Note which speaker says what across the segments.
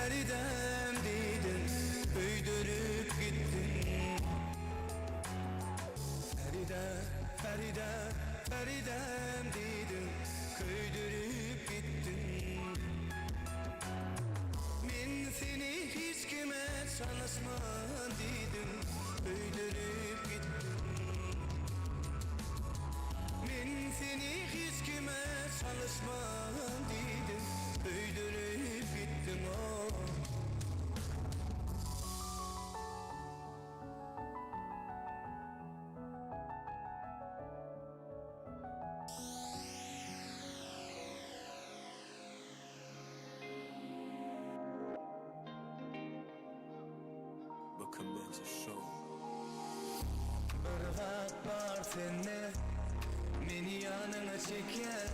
Speaker 1: Feridem dedim, büyüdürüp gittin. Feridem dedim, köydürüp gittin. Men seni hiç kime tanışman dedim, büyüdürüp gittin. Men seni hiç kime tanışman dedim, büyüdürüp gittin.
Speaker 2: Bakın bence show.
Speaker 1: Bir vat var senne, meni yanına çeker.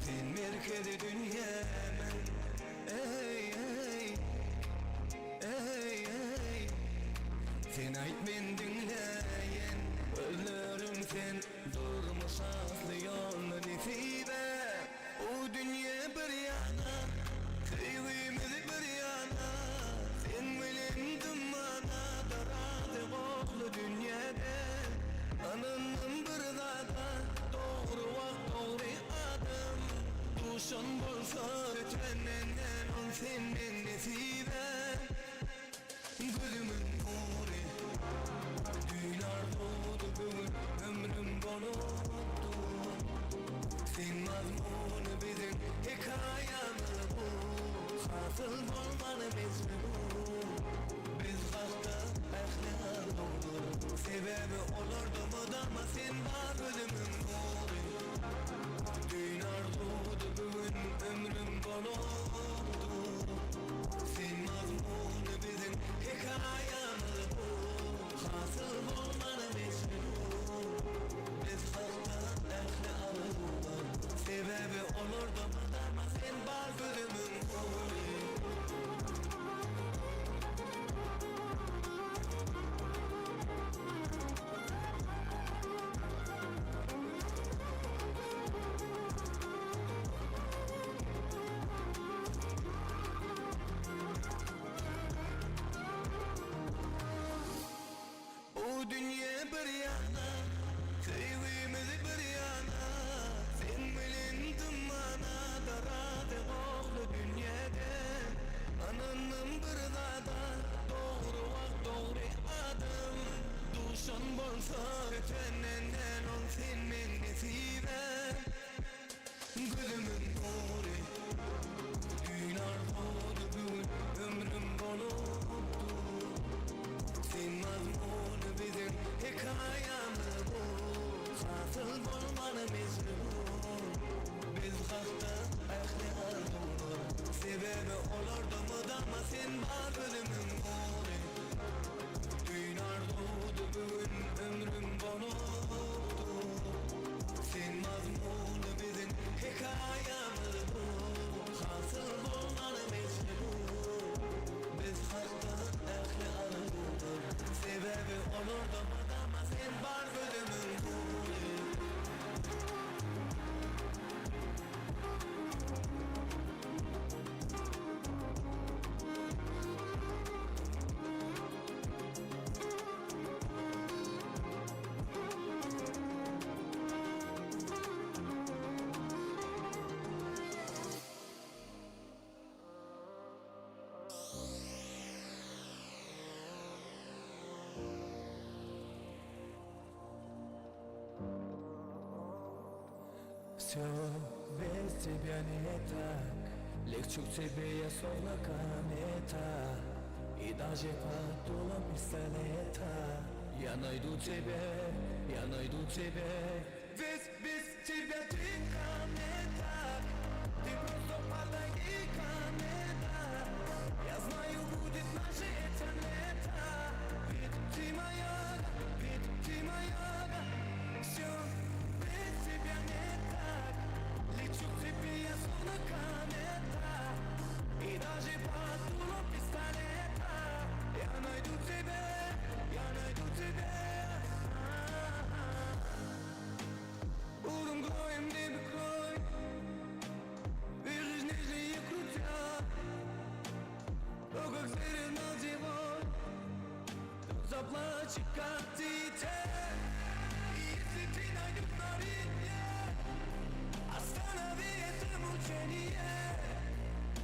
Speaker 1: Sen merkezi dünyamın. Ey ey, ey ey. Sen ait men dinleyen, özlerim sen. Durmuş aslı yolunu nesibe. O dünya bir yana, sevgimiz bir yana. Sen bilindim bana, daradı koklu dünyada. Anının bir zata, doğru vakt doğru adım. Duşun bulsa ötenden on senin nesibe. Gözümün nuru, dünyar doğdu bugün ömrüm boluptu. Sen mazmunu bizim hikayemiz bu. Hasıl olmanı mecbur. Biz vakta ehliler doğdur. Sebebi olurdu mu da ama sen var gözümün nuru. Dünyar doğdu bugün ömrüm boluptu. Sen mazmunu bizim hikayemiz bu. Hasıl olmanı mecbur. Biz vakta ehliler doğdur. Sebebi olurdu mu da ama sen var gözümün nuru. O dünya bir yana, sevgimiz bir yana. Sen bilindin bana, daradı koklu dünyada. Ananın bir zada, doğru vakt doğru adım. Duşun bolsa ötenden on senin nesibe. Gözümün nuru, dünya Dünyar doğdu bugün ömrüm bolupdu. Sen mazmunu bizim hikayemiz bu. Hasıl bolmanı mecbur. Biz hakta ehli arzudur. Sebebi olurdu mu dama sen var ölümün gori. Dünyar doğdu bugün ömrüm bolupdu. Sen mazmunu bizim hikayemiz bu. Hasıl bolmanı mecbur. Biz hakta ehli arzudur. Sebebi olurdu mu dama sen var ölümün gori. Все без тебя не так. Легче к тебе я словно комета. И даже под дулом пистолета я найду тебя, я найду тебя. Ведь без тебя ты ко мне так. Ты просто подойди ко мне так. Я знаю, будет наше это лето. Ведь ты моя, ведь ты моя. Все без тебя не так. Лечу к тебе я словно комета. И даже под дулом пистолета я найду тебя, я найду тебя. Будем гроем, небо крой. Бежишь нежнее крутя. О, как зверь на зимой. Заплачет, как дитя. И если ты найдешь на реке, останови это мучение.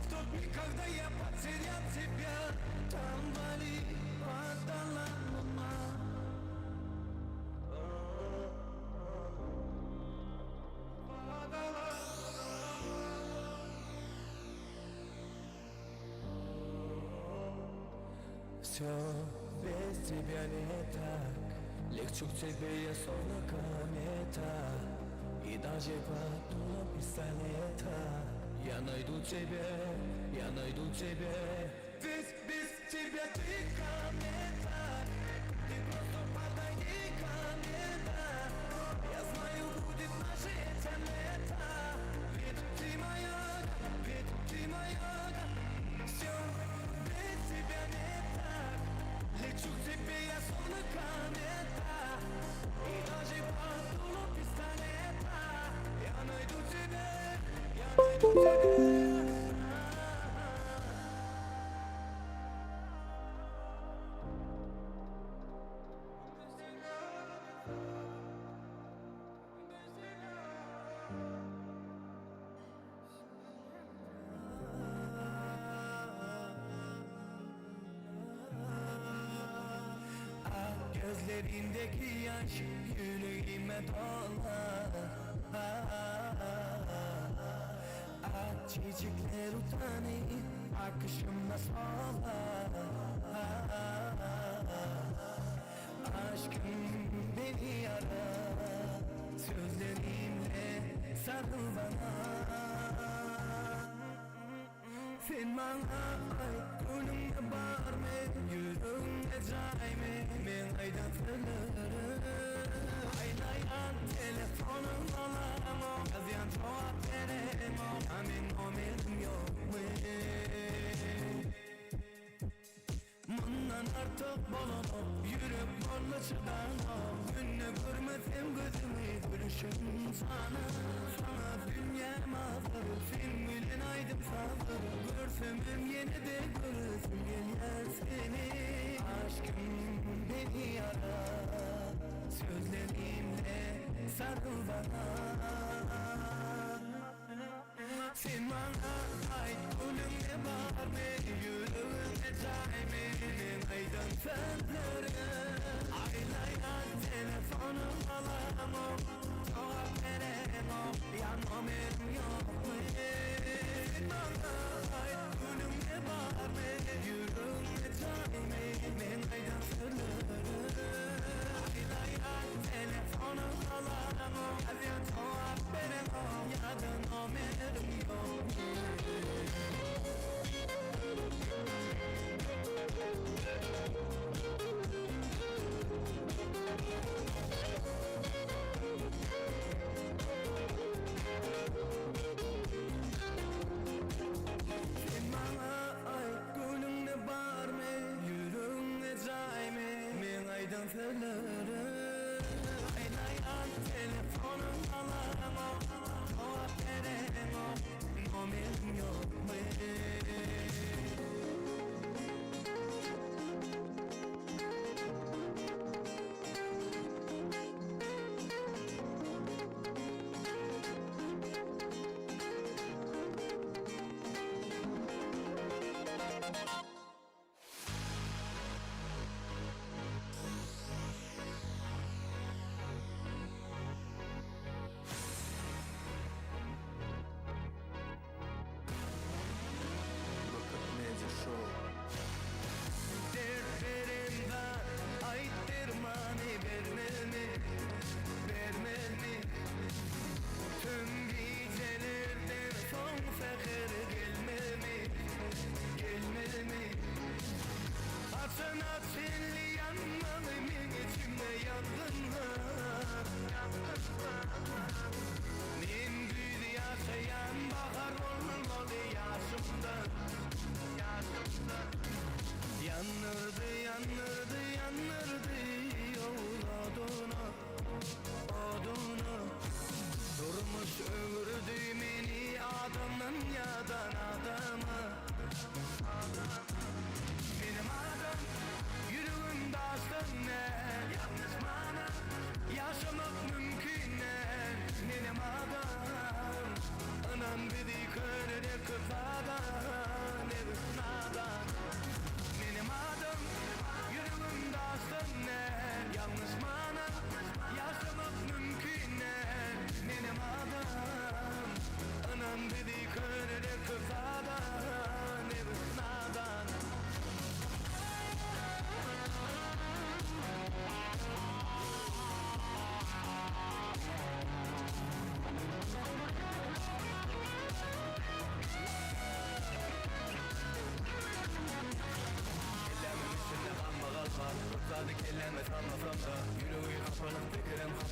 Speaker 1: В тот миг, когда я потерял тебя, там вали падала луна. Падала все без тебя не так. Легче к тебе я словно комета. И даже под дулом пистолета я найду тебя, я найду тебя. Ведь без тебя ты ко мне так. Ты просто подойди ко мне так. Я знаю, будет наше это лето. Ведь ты моя, ведь ты моя. Все без тебя не так. Лечу к тебе я словно комета. И даже под дулом пистолета я найду тебя, я найду тебя. Gözlerindeki yaş yüreğime dolar. Çiçekler utanır akışımda solar. Aşkım beni yarar. Sözlerimle sarıl bana. Sen bana ay gönlümde var mı? Yüreğimde cay mı? Men aydan sırlarım. Aynayan telefonum olamam. Yazıyan cevap veremem. Amin omelim yok mu? Bundan artık bolamam. Yürüp bolla çıkamam. Günle görmesem gözümü gülüşüm sana. Sana dünyam hazır. Sen bilen aydım sabır. Görsem yine de görürsün gel seni. Aşkım beni yarar. Sözlerimle sarıl bana. Sen bana ait gönlümde var mı? Yüreğimde cay mı? Aydın sözlerim. Aynayan telefonum alamam. Cevap veremem. Yanmam yok mu? Sen bana ait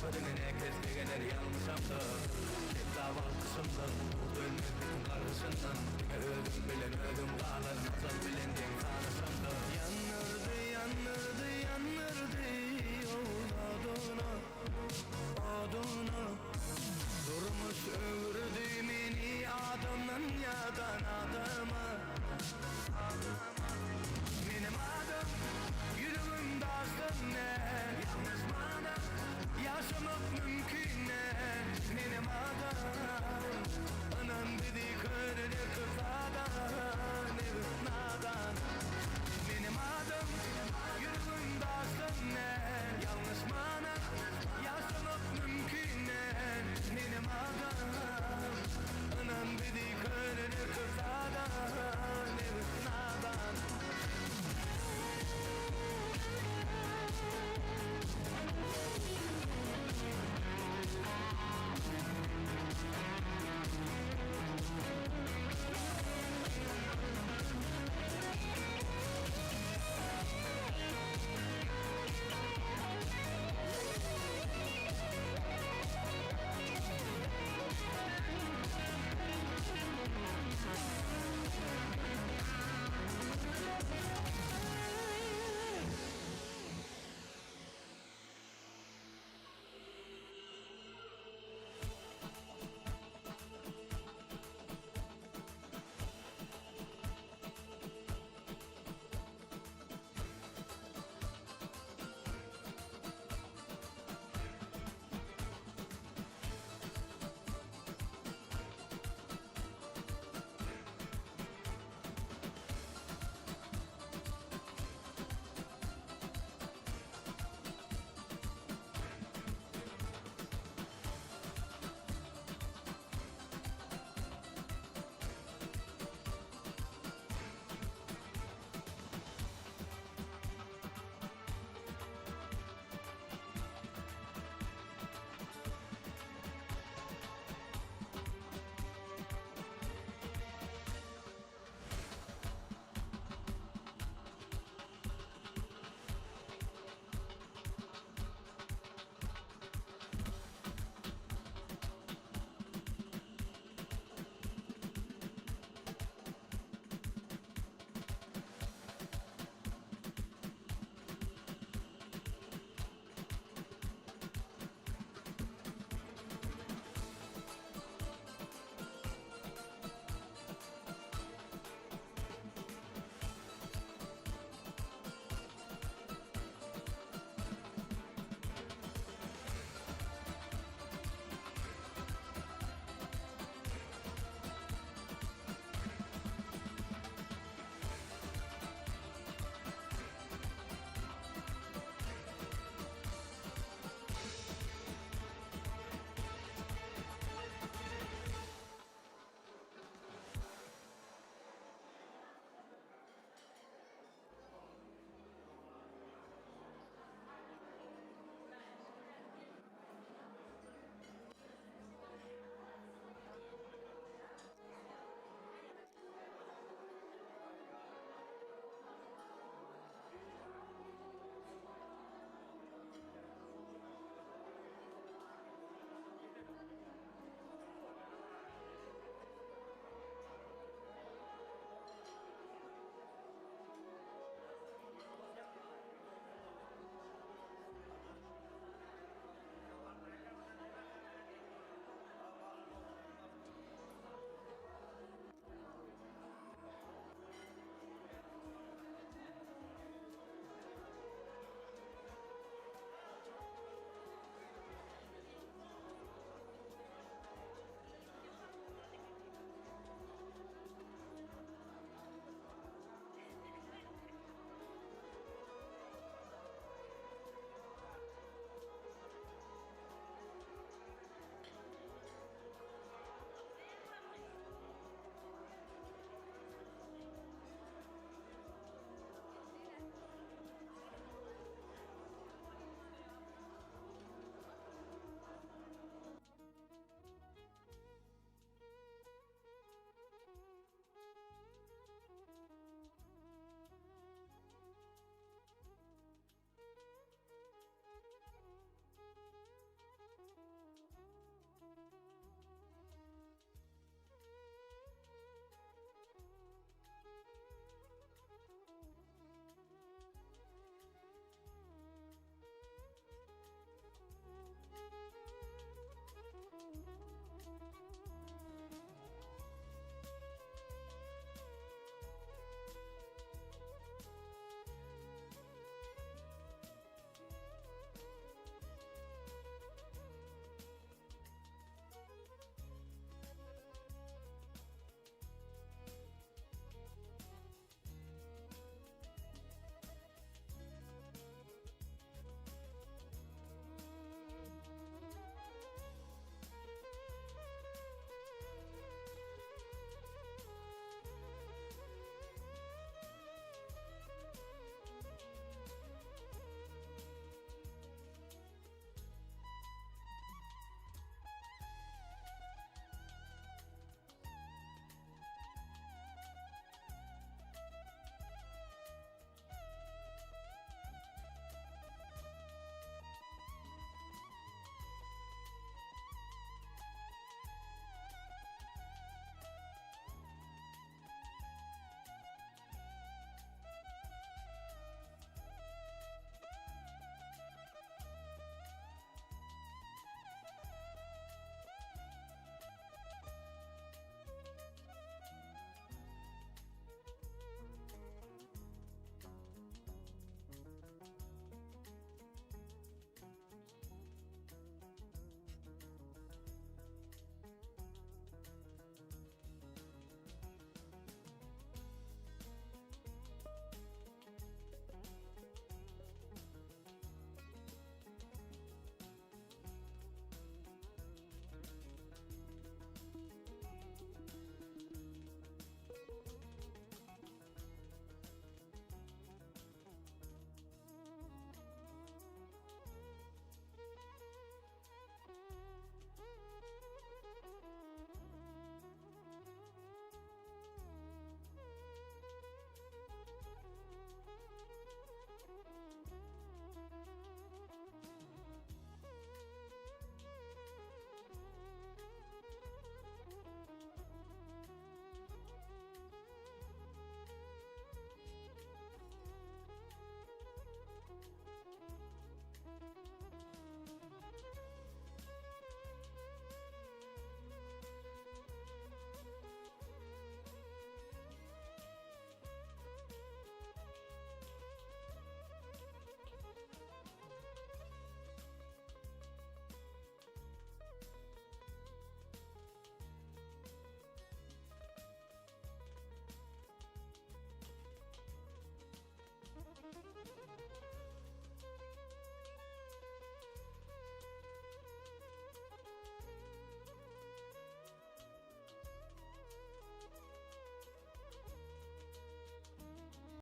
Speaker 1: Sözünün herkes bilgeleri yanlışamdı Hep daval kışımdı Vurdu ölmek bütün kardeşinden Öldüm bilen öldüm dağlar Nasıl bilindin tanışımdı Yanırdı yanırdı